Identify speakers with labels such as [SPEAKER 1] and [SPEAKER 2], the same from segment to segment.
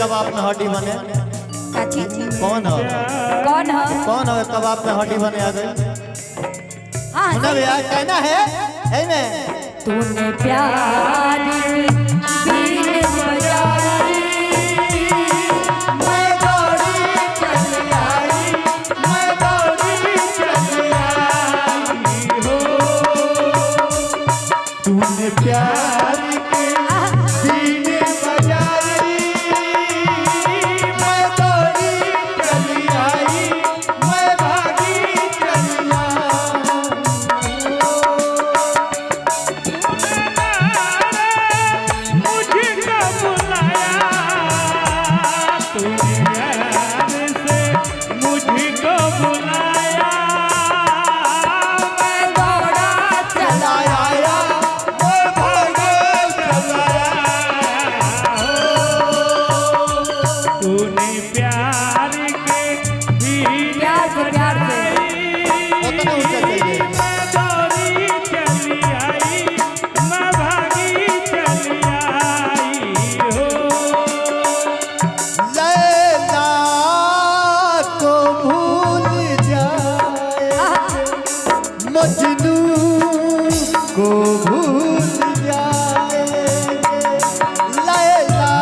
[SPEAKER 1] कबाब में हड्डी बने? कौन हो?
[SPEAKER 2] कौन हो?
[SPEAKER 1] कौन हो कबाब में हड्डी बने आ गए?
[SPEAKER 2] हाँ
[SPEAKER 1] भैया कहना है में
[SPEAKER 2] तूने प्यार
[SPEAKER 1] मजनू को भूल जाएंगे, लैला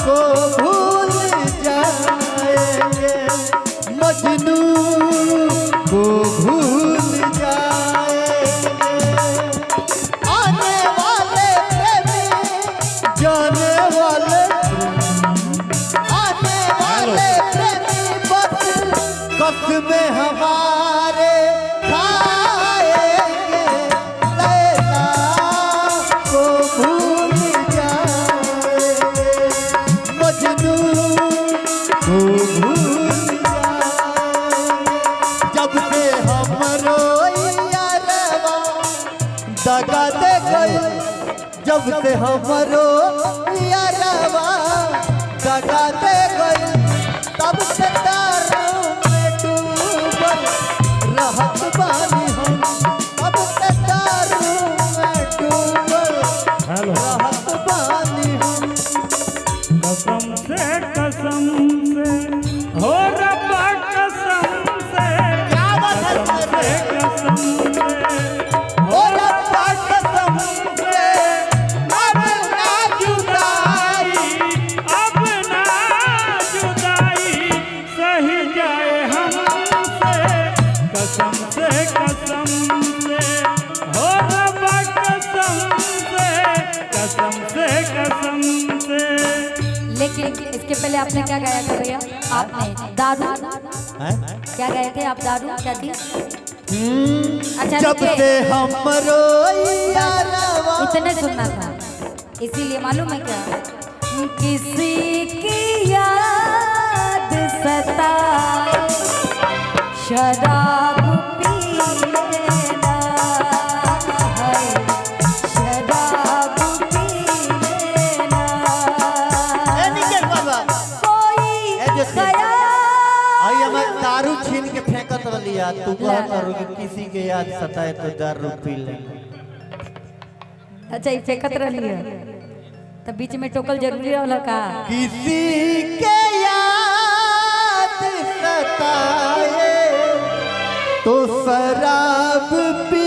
[SPEAKER 1] को भूल जाएंगे, मजनू को भूल जाएंगे। आने वाले प्रेमी जाने वाले, आने वाले प्रेमी बस कसमें हमारे दगा दे गई, जब से हमरो यारवा दगा दे गई, तब से दारू में डूबल रहत बानी हम, तब से दारू में डूबल रहत बानी हम।
[SPEAKER 3] कसम से हो रब्बा कसम से,
[SPEAKER 1] क्या बात है?
[SPEAKER 3] कसम से
[SPEAKER 2] लेकिन इसके पहले आपने क्या गाया था भैया? आपने दारू क्या गाए थे आप? दारू क्या थी? अच्छा
[SPEAKER 1] जब से हमरो यारवा,
[SPEAKER 2] इतने सुनना था, इसीलिए मालूम है क्या? किसी की याद सताए शराब पी लेना है, शराब पी लेना। कोई
[SPEAKER 1] आई मैं दारू छीन के फेंकत वाली याद, तू कहत रहो कि किसी के याद सताए तो दारू पी ले।
[SPEAKER 2] अच्छा ये फेंकत रही है तब बीच में टोकल जरूरी होला का?
[SPEAKER 1] किसी के याद सताए तो शराब पी